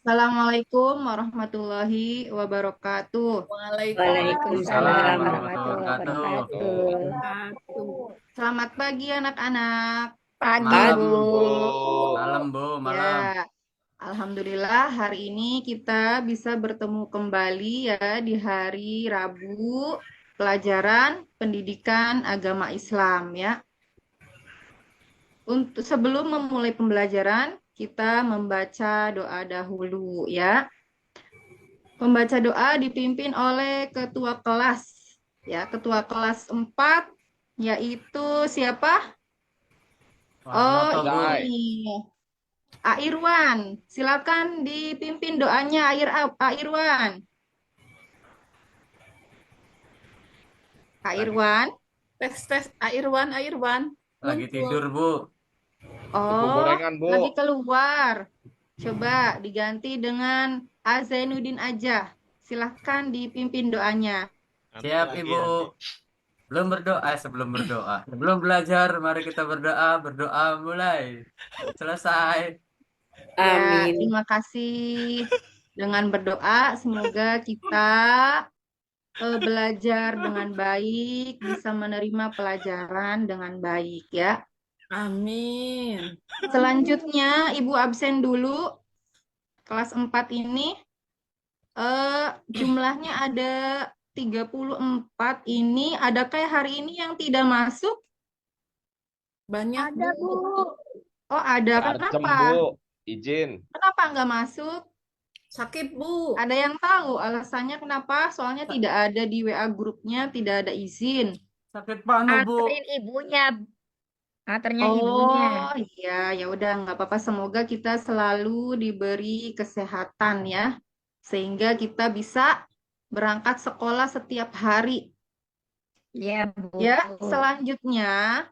Assalamualaikum warahmatullahi wabarakatuh. Waalaikumsalam Waalaikumsalam warahmatullahi warahmatullahi wabarakatuh. wabarakatuh. Selamat pagi anak-anak. Pagi, Pagi, Bu. Malam, Bu. Bu. Malam, Bu. Malam. Ya, Alhamdulillah hari ini kita bisa bertemu kembali ya di hari Rabu pelajaran pendidikan agama Islam ya. Untuk sebelum memulai pembelajaran, kita membaca doa dahulu ya. Pembaca doa dipimpin oleh ketua kelas ya, ketua kelas 4 yaitu siapa? Oh, Warnoto, Bu. Zai. ini. Airwan. Silakan dipimpin doanya Airwan. Airwan. Tes Airwan. Lagi Muncul. tidur, Bu. Tepung Oh, gorengan, Bu. lagi keluar. Coba diganti dengan Azainuddin aja. Silahkan dipimpin doanya. Siap, Ibu. Belum berdoa, sebelum berdoa. Sebelum belajar, mari kita berdoa. Berdoa mulai. Selesai. Ya, Amin. terima kasih. Dengan berdoa, semoga kita belajar dengan baik, bisa menerima pelajaran dengan baik ya. Amin. Selanjutnya, Ibu absen dulu. Kelas 4 ini jumlahnya ada 34 ini. Adakah hari ini yang tidak masuk? Banyak, Ada, Bu. Oh, ada. Arcem, Kenapa? Bu. Izin. Kenapa nggak masuk? Sakit, Bu. Ada yang tahu alasannya kenapa? Soalnya tidak ada di WA grupnya, tidak ada izin. Sakit panu, Bu. Anterin ibunya. Anternya ibunya. Oh iya, ya udah nggak apa-apa. Semoga kita selalu diberi kesehatan ya, sehingga kita bisa berangkat sekolah setiap hari. Ya, Bu. Ya, selanjutnya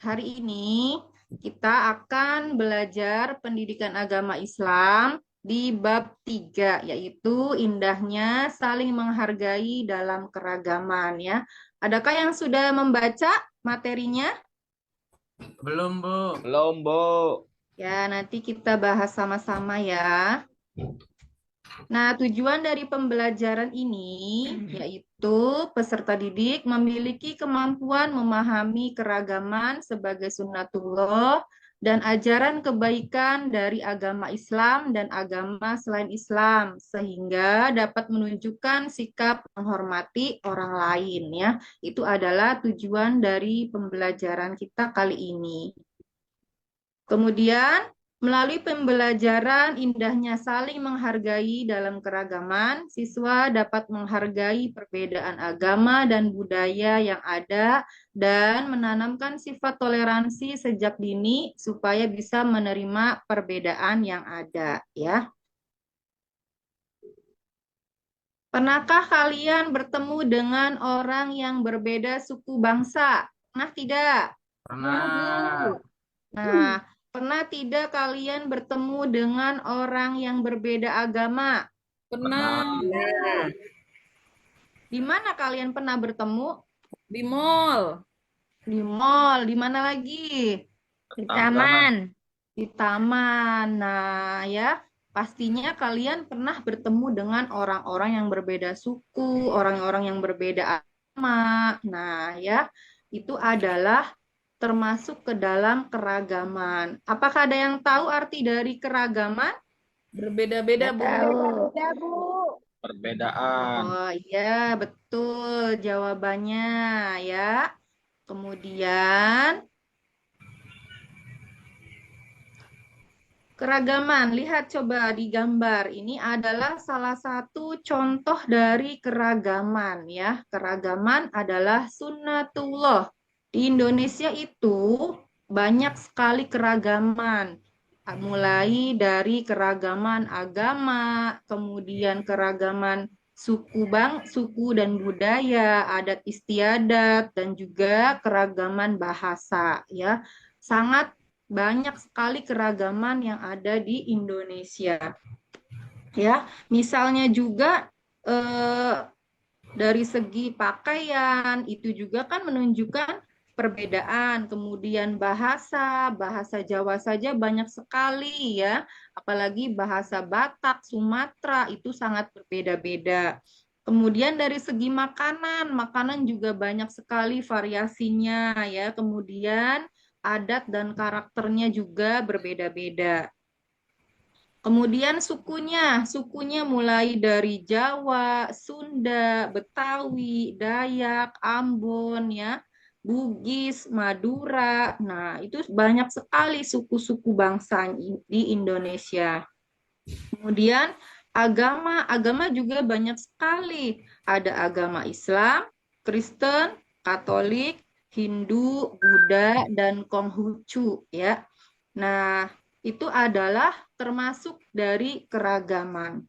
hari ini kita akan belajar pendidikan agama Islam di bab 3, yaitu indahnya saling menghargai dalam keragaman ya. Adakah yang sudah membaca materinya? Belum, Bu. Belum, Bu. Ya, nanti kita bahas sama-sama ya. Nah, tujuan dari pembelajaran ini yaitu peserta didik memiliki kemampuan memahami keragaman sebagai sunnatullah dan ajaran kebaikan dari agama Islam dan agama selain Islam, sehingga dapat menunjukkan sikap menghormati orang lain ya. Itu adalah tujuan dari pembelajaran kita kali ini. Kemudian, melalui pembelajaran indahnya saling menghargai dalam keragaman, siswa dapat menghargai perbedaan agama dan budaya yang ada dan menanamkan sifat toleransi sejak dini supaya bisa menerima perbedaan yang ada, ya. Pernahkah kalian bertemu dengan orang yang berbeda suku bangsa? Pernah tidak? Pernah. Nah, pernah tidak kalian bertemu dengan orang yang berbeda agama? Pernah. Di mana kalian pernah bertemu? Di mall. Di mall. Di mana lagi? Di taman. Di taman. Nah, ya, pastinya kalian pernah bertemu dengan orang-orang yang berbeda suku, orang-orang yang berbeda agama. Nah, ya, itu adalah termasuk ke dalam keragaman. Apakah ada yang tahu arti dari keragaman? Berbeda-beda, Nggak Bu. tahu. Ada, Bu. Perbedaan. Oh iya, betul jawabannya ya. Kemudian keragaman, lihat coba di gambar. Ini adalah salah satu contoh dari keragaman ya. Keragaman adalah sunnatullah. Di Indonesia itu banyak sekali keragaman. Mulai dari keragaman agama, kemudian keragaman suku dan budaya, adat istiadat, dan juga keragaman bahasa ya. Sangat banyak sekali keragaman yang ada di Indonesia. Ya, misalnya juga dari segi pakaian itu juga kan menunjukkan perbedaan. Kemudian bahasa Jawa saja banyak sekali ya, apalagi bahasa Batak, Sumatera itu sangat berbeda-beda. Kemudian dari segi makanan juga banyak sekali variasinya ya. Kemudian adat dan karakternya juga berbeda-beda. Kemudian sukunya mulai dari Jawa, Sunda, Betawi, Dayak, Ambon ya, Bugis, Madura. Nah, itu banyak sekali suku-suku bangsa di Indonesia. Kemudian agama juga banyak sekali. Ada agama Islam, Kristen, Katolik, Hindu, Buddha, dan Konghucu ya. Nah, itu adalah termasuk dari keragaman.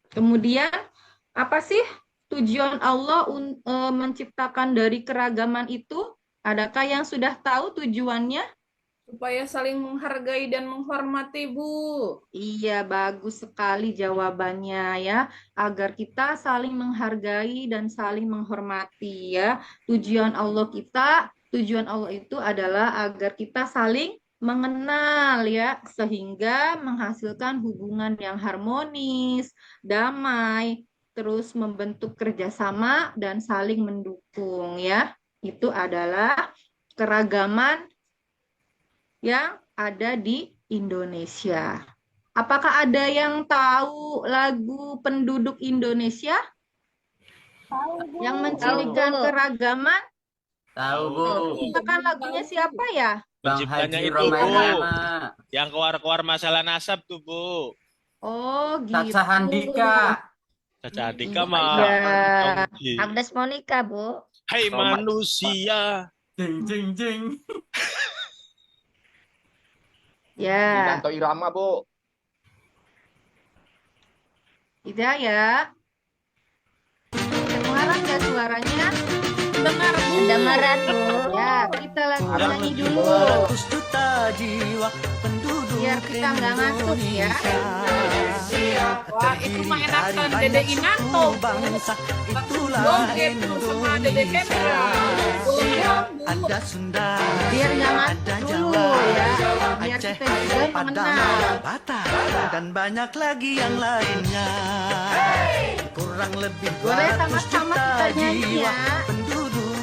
Kemudian, apa sih tujuan Allah menciptakan dari keragaman itu? Adakah yang sudah tahu tujuannya? Supaya saling menghargai dan menghormati, Bu. Iya, bagus sekali jawabannya ya. Agar kita saling menghargai dan saling menghormati ya. Tujuan Allah itu adalah agar kita saling mengenal ya, sehingga menghasilkan hubungan yang harmonis, damai, terus membentuk kerjasama dan saling mendukung ya. Itu adalah keragaman yang ada di Indonesia. Apakah ada yang tahu lagu penduduk Indonesia yang mencirikan Bu. keragaman? Tahu, Bu. Itu kan lagunya siapa ya? Bang Penciptanya Haji itu, Roma Bu. Irama. Yang keluar-keluar masalah nasab tuh, Bu. Oh, Caca gitu. Handika. Caca Andika Iya. mah. Agnes Monica, Bu. Hai manusia. Jing jing jing. Ya, Dinanto Irama, Bu. itu ya. Kedengaran nggak suaranya? Dengar, Bu. Kedengaran, Bu. Ya, kita lagi nyanyi dulu. 200 juta jiwa penduduk Biar kita nggak ngantuk ya. Wah, itu mah enakan Dede Inato. bangsa itulah Joget tuh sama Dede Kendra. Indonesia. Bu. Ada Sunda, Biar nggak ngantuk ada dulu Jawa, ya. Biar Aceh, kita juga Padang, mengenal. Batak, dan banyak lagi yang lainnya. Kurang lebih Boleh 200 sama-sama juta kita nyanyi jiwa ya. penduduk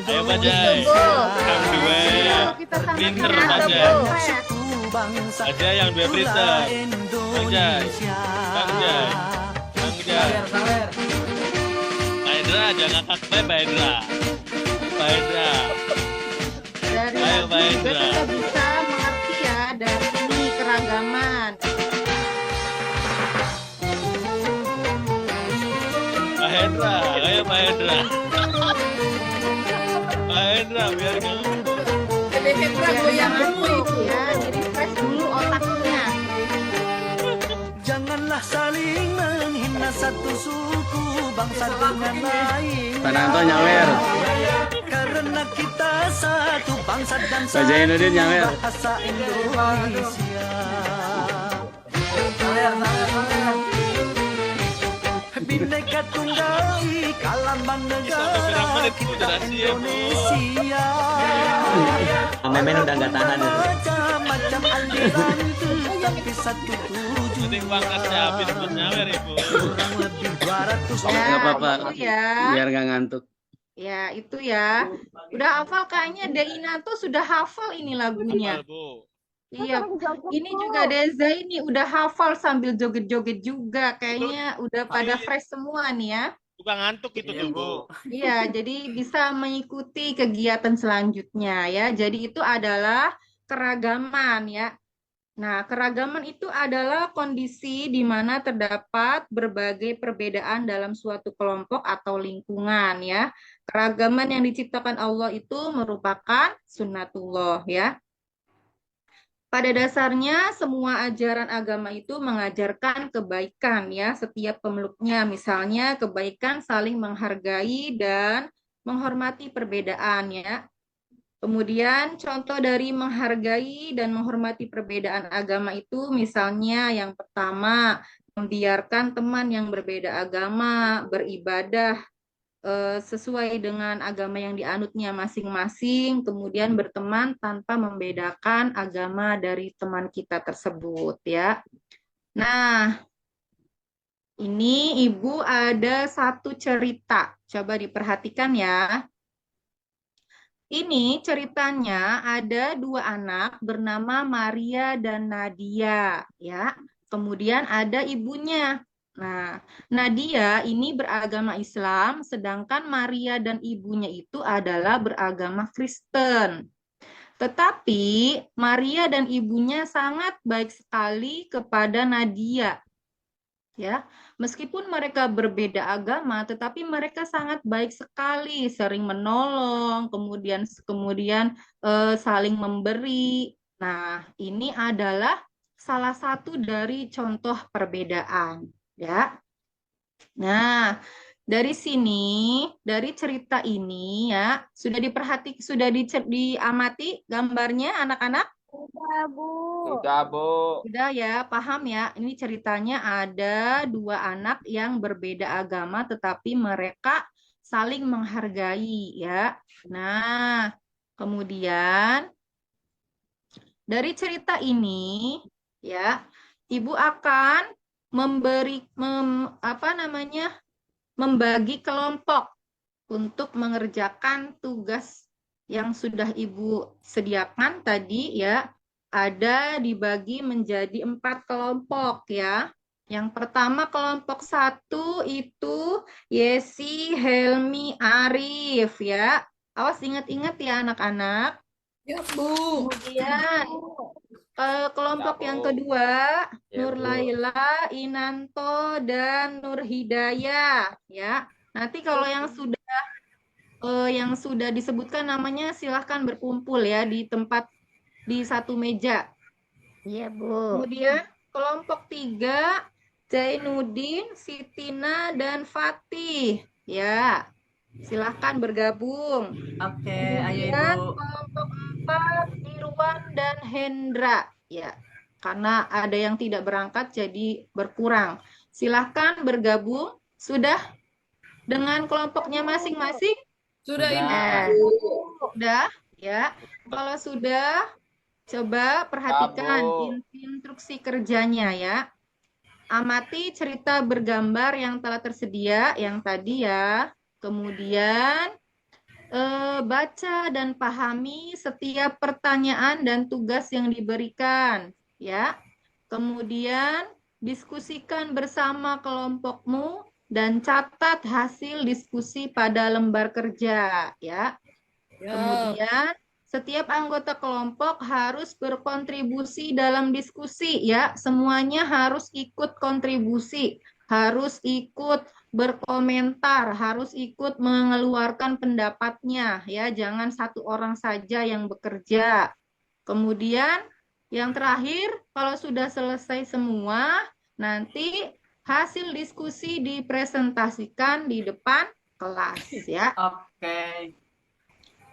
Ayo, Bajai. Indonesia. Yang dua. Kalau kita Pinter, sama-sama Bajai. ngefres. Bangsa Aja yang dua berita. Indonesia. Bang Jai. Bang Jai. Pak Hendra, jangan ngakak Pak Hendra. Pak Hendra. Dari Ayo, lagu Pak juga Hendra. kita bisa mengerti ya dari ini keragaman. Pak Hendra, ayo Pak Hendra. Pak Hendra, biar nggak. Dede Kendra Biar goyang nggak dulu ngantuk itu. ya, di refresh dulu otaknya. Janganlah saling menghina satu suku bangsa dengan lain. Pananto nyawer. Karena kita satu bangsa dan Pak Zainuddin satu nyawer. bahasa Indonesia. Bineka Tunggal Ika lambang negara kita Indonesia. Memen udah nggak tahan itu. Macam-macam aliran tapi satu tujuan. Penting pangkatnya habis buat nyawer Ibu. Kurang lebih 200 Ya, Nggak apa-apa. itu ya. Biar nggak ngantuk. Ya, itu ya. Udah hafal kayaknya Deinato sudah hafal ini lagunya. Hafal, Bu. Iya, ini juga Deza ini udah hafal sambil joget-joget juga. Kayaknya udah pada fresh semua nih ya. Bukan ngantuk itu Iya, tuh, Bu. Iya, jadi bisa mengikuti kegiatan selanjutnya ya. Jadi itu adalah keragaman ya. Nah, keragaman itu adalah kondisi di mana terdapat berbagai perbedaan dalam suatu kelompok atau lingkungan ya. Keragaman yang diciptakan Allah itu merupakan sunnatullah ya. Pada dasarnya semua ajaran agama itu mengajarkan kebaikan ya setiap pemeluknya. Misalnya kebaikan saling menghargai dan menghormati perbedaan ya. Kemudian contoh dari menghargai dan menghormati perbedaan agama itu misalnya yang pertama membiarkan teman yang berbeda agama beribadah sesuai dengan agama yang dianutnya masing-masing, kemudian berteman tanpa membedakan agama dari teman kita tersebut ya. Nah, ini Ibu ada satu cerita. Coba diperhatikan ya. Ini ceritanya ada dua anak bernama Maria dan Nadia ya. Kemudian ada ibunya. Nah, Nadia ini beragama Islam, sedangkan Maria dan ibunya itu adalah beragama Kristen. Tetapi Maria dan ibunya sangat baik sekali kepada Nadia. Ya, meskipun mereka berbeda agama, tetapi mereka sangat baik sekali, sering menolong, kemudian saling memberi. Nah, ini adalah salah satu dari contoh perbedaan, ya. Nah, dari sini, dari cerita ini ya, sudah diamati gambarnya anak-anak? Sudah, Bu. Sudah ya, paham ya. Ini ceritanya ada dua anak yang berbeda agama tetapi mereka saling menghargai ya. Nah, kemudian dari cerita ini ya, Ibu akan membagi kelompok untuk mengerjakan tugas yang sudah Ibu sediakan tadi ya. Ada dibagi menjadi 4 kelompok ya. Yang pertama kelompok 1 itu Yesi, Helmi, Arif ya. Awas ingat-ingat ya anak-anak. Ya, Bu. Kemudian kelompok yang kedua Nur Laila, Inanto, dan Nur Hidayah ya. Nanti kalau yang sudah disebutkan namanya silahkan berkumpul ya di satu meja. Iya, Bu. Kemudian kelompok 3 Zainuddin, Sitina, dan Fatih. Ya, silahkan bergabung. Oke, ayo Kemudian Ibu. kelompok 4 Irwan dan Hendra. Ya, karena ada yang tidak berangkat jadi berkurang. Silahkan bergabung. Sudah dengan kelompoknya masing-masing? Sudah, Sudah. Ibu. Sudah, ya. Kalau sudah, coba perhatikan instruksi kerjanya ya. Amati cerita bergambar yang telah tersedia yang tadi ya. Kemudian baca dan pahami setiap pertanyaan dan tugas yang diberikan ya. Kemudian diskusikan bersama kelompokmu dan catat hasil diskusi pada lembar kerja ya. Kemudian setiap anggota kelompok harus berkontribusi dalam diskusi ya. Semuanya harus ikut kontribusi, harus ikut berkomentar, harus ikut mengeluarkan pendapatnya ya. Jangan satu orang saja yang bekerja. Kemudian yang terakhir, kalau sudah selesai semua, nanti hasil diskusi dipresentasikan di depan kelas ya. Oke.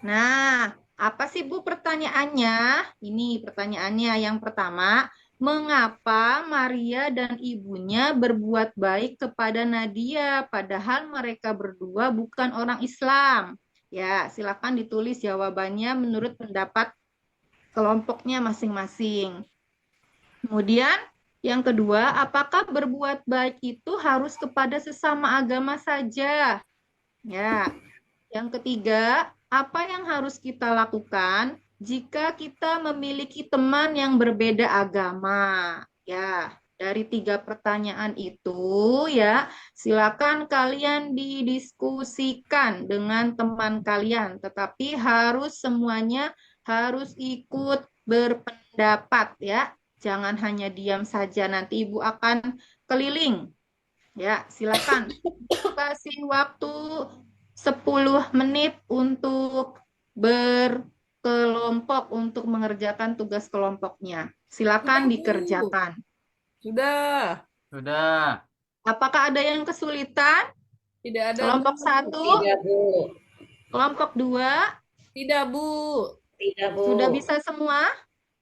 Nah, apa sih Bu pertanyaannya? Ini pertanyaannya yang pertama, mengapa Maria dan ibunya berbuat baik kepada Nadia padahal mereka berdua bukan orang Islam? Ya, silakan ditulis jawabannya menurut pendapat kelompoknya masing-masing. Kemudian yang kedua, apakah berbuat baik itu harus kepada sesama agama saja? Ya. Yang ketiga, apa yang harus kita lakukan jika kita memiliki teman yang berbeda agama? Ya, dari 3 pertanyaan itu ya, silakan kalian didiskusikan dengan teman kalian, tetapi semuanya harus ikut berpendapat ya. Jangan hanya diam saja, nanti Ibu akan keliling. Ya, silakan. Kasih waktu 10 menit untuk berkelompok untuk mengerjakan tugas kelompoknya. Silakan dikerjakan. Sudah. Sudah. Apakah ada yang kesulitan? Tidak ada. Kelompok 1? Tidak, Bu. Kelompok 2? Tidak, Bu. Tidak, Bu. Sudah bisa semua?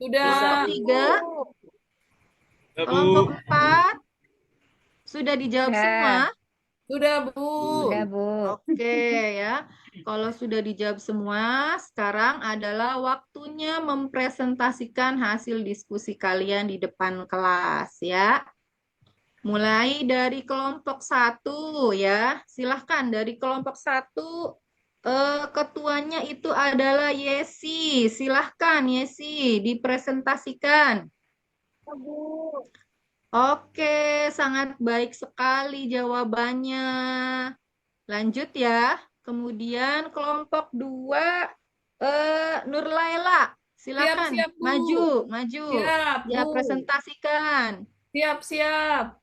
Sudah. Kelompok 3? Kelompok 4? Sudah dijawab semua? Sudah, Bu. Udah, Bu. Oke ya. Kalau sudah dijawab semua, sekarang adalah waktunya mempresentasikan hasil diskusi kalian di depan kelas ya. Mulai dari kelompok 1 ya. Silahkan dari kelompok 1 ketuanya itu adalah Yesi. Silahkan Yesi dipresentasikan. Oke, sangat baik sekali jawabannya. Lanjut ya. Kemudian kelompok 2 Nur Laila. Silakan Siap, Bu. maju. Siap, Ya, Bu. presentasikan. Siap.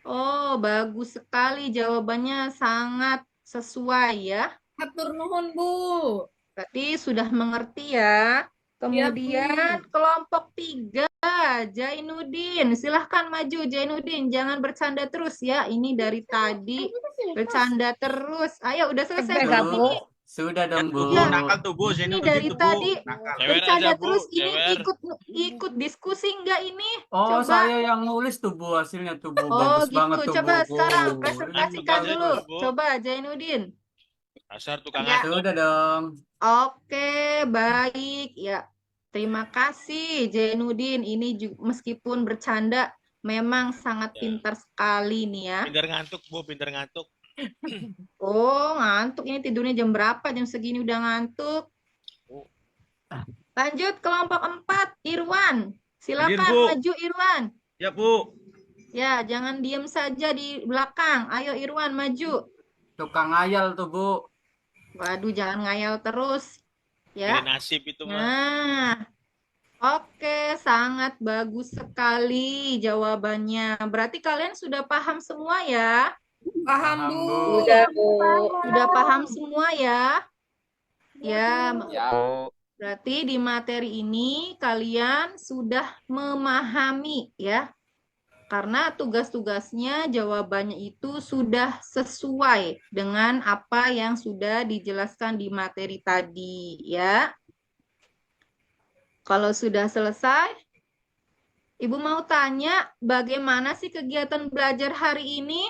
Oh, bagus sekali jawabannya, sangat sesuai ya. Hatur nuhun, Bu. Berarti sudah mengerti ya. Kemudian Bu. kelompok 3 Jainuddin. Silahkan maju Jainuddin. Jangan bercanda terus ya. Ini dari tadi bercanda terus. Ayo udah selesai Tegas, belum Bu. ini? Sudah dong, Bu, Bu. Ya. nakal tuh, Bu. Ini Zainuddin dari tuh, Bu. tadi Nakal. Cewer bercanda aja, Bu. terus. Ini Cewer. ikut diskusi enggak ini? Oh, Coba. saya yang nulis tuh, Bu, hasilnya tuh, Bu. Oh Bagus banget gitu. tuh, Coba Bu. sekarang Bu. presentasikan Bagus, dulu. Bu. Coba Jainuddin. Dasar tukang Ya. ngantuk. Sudah dong. Oke, baik ya. Terima kasih Jainuddin. Ini juga, meskipun bercanda memang sangat Ya. pintar sekali nih ya. Pintar ngantuk, Bu. Pintar ngantuk. Oh, ngantuk ini tidurnya jam berapa? Jam segini udah ngantuk. Lanjut kelompok 4, Irwan. Silakan Hadir, Bu. maju Irwan. Ya, Bu. Ya, jangan diem saja di belakang. Ayo Irwan maju. Tukang ngayal tuh, Bu. Waduh, jangan ngayal terus. Ya. Ini nasib itu, mah. Nah, oke, sangat bagus sekali jawabannya. Berarti kalian sudah paham semua ya? Paham, Bu. Udah, Bu. Sudah paham semua ya? Ya, Ya, Bu. berarti di materi ini kalian sudah memahami ya. Karena tugas-tugasnya jawabannya itu sudah sesuai dengan apa yang sudah dijelaskan di materi tadi ya. Kalau sudah selesai, Ibu mau tanya bagaimana sih kegiatan belajar hari ini?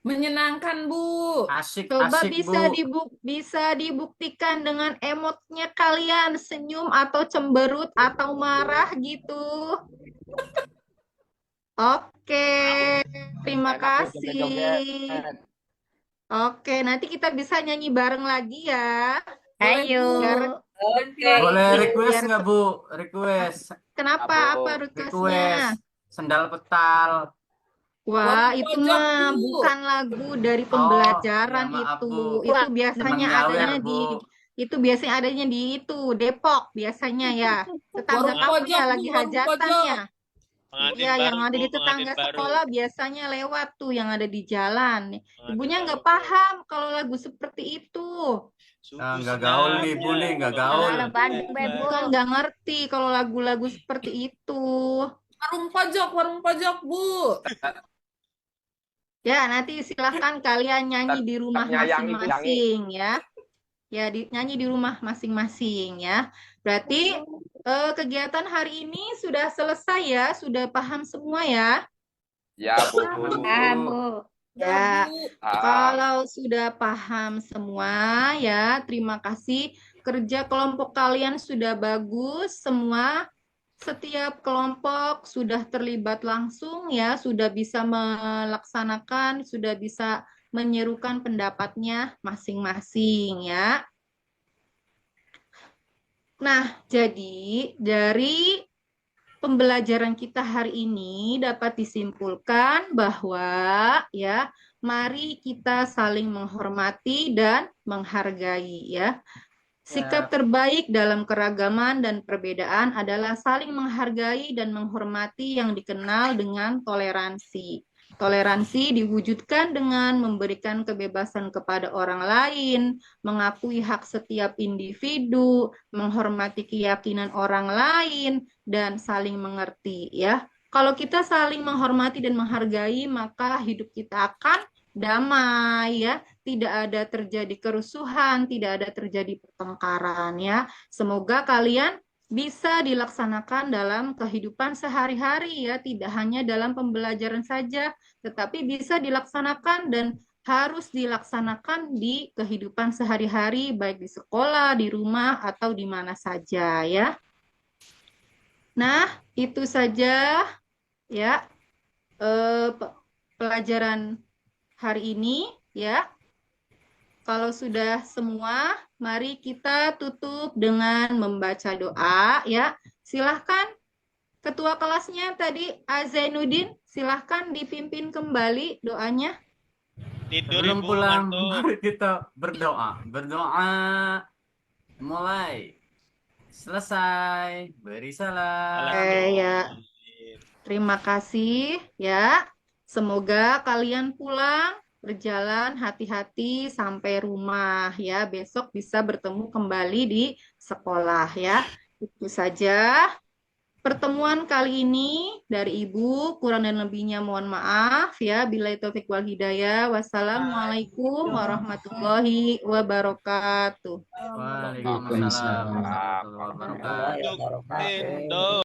Menyenangkan, Bu. Asik, Coba asik, bisa Bu. bisa dibuktikan dengan emotnya kalian, senyum atau cemberut atau marah gitu. Oke, terima Enak, Bu, kasih. joget-joget. Oke, nanti kita bisa nyanyi bareng lagi ya. Ayo. Biar- Oke. Boleh Biar- request nggak, Bu? Request. Kenapa? Abu. Apa requestnya? Request. Sendal petal. Wah, Lagu itu pojok, mah Bu. bukan lagu dari pembelajaran ya maaf, itu. Bu. Itu biasanya Temen adanya nyawer, Bu. itu biasanya adanya di itu Depok biasanya ya. Tetangga Warung kamu pojok, ya Bu, lagi warung hajatannya. Pengantin Iya, yang baru, ada Bu. di tetangga Pengantin baru. sekolah biasanya lewat tuh yang ada di jalan. Pengantin Ibunya nggak baru. paham kalau lagu seperti itu. Ah, Sungguh nggak gaul nih, Bu, nih, nggak gaul. Anak Bandung, Bebo. Bukan nggak ngerti kalau lagu-lagu seperti itu. Warung pojok, Bu. Ya, nanti silahkan kalian nyanyi di rumah nyayangi, masing-masing ya. Ya, nyanyi di rumah masing-masing ya. Berarti kegiatan hari ini sudah selesai ya, sudah paham semua ya. Ya, Bu. Ah, Bu. Ya, Bu. kalau sudah paham semua ya, terima kasih. Kerja kelompok kalian sudah bagus semua. Setiap kelompok sudah terlibat langsung ya, sudah bisa melaksanakan, sudah bisa menyerukan pendapatnya masing-masing ya. Nah, jadi dari pembelajaran kita hari ini dapat disimpulkan bahwa ya, mari kita saling menghormati dan menghargai ya. Sikap terbaik dalam keragaman dan perbedaan adalah saling menghargai dan menghormati yang dikenal dengan toleransi. Toleransi diwujudkan dengan memberikan kebebasan kepada orang lain, mengakui hak setiap individu, menghormati keyakinan orang lain, dan saling mengerti ya. Kalau kita saling menghormati dan menghargai, maka hidup kita akan damai ya, tidak ada terjadi kerusuhan, tidak ada terjadi pertengkaran ya. Semoga kalian bisa dilaksanakan dalam kehidupan sehari-hari ya, tidak hanya dalam pembelajaran saja, tetapi bisa dilaksanakan dan harus dilaksanakan di kehidupan sehari-hari, baik di sekolah, di rumah, atau di mana saja ya. Nah, itu saja ya pelajaran hari ini ya. Kalau sudah semua, mari kita tutup dengan membaca doa ya. Silahkan ketua kelasnya tadi Azainuddin, silahkan dipimpin kembali doanya. Tidur Sebelum ibu pulang, ngantuk. mari kita berdoa. Berdoa mulai. Selesai. Beri salam. Ya. Terima kasih ya. Semoga kalian pulang berjalan hati-hati sampai rumah ya. Besok bisa bertemu kembali di sekolah ya. Itu saja pertemuan kali ini dari Ibu. Kurang dan lebihnya mohon maaf ya. Billahi taufik wal hidayah. Wassalamualaikum warahmatullahi wabarakatuh. Waalaikumsalam warahmatullahi wabarakatuh. Untuk Tindo.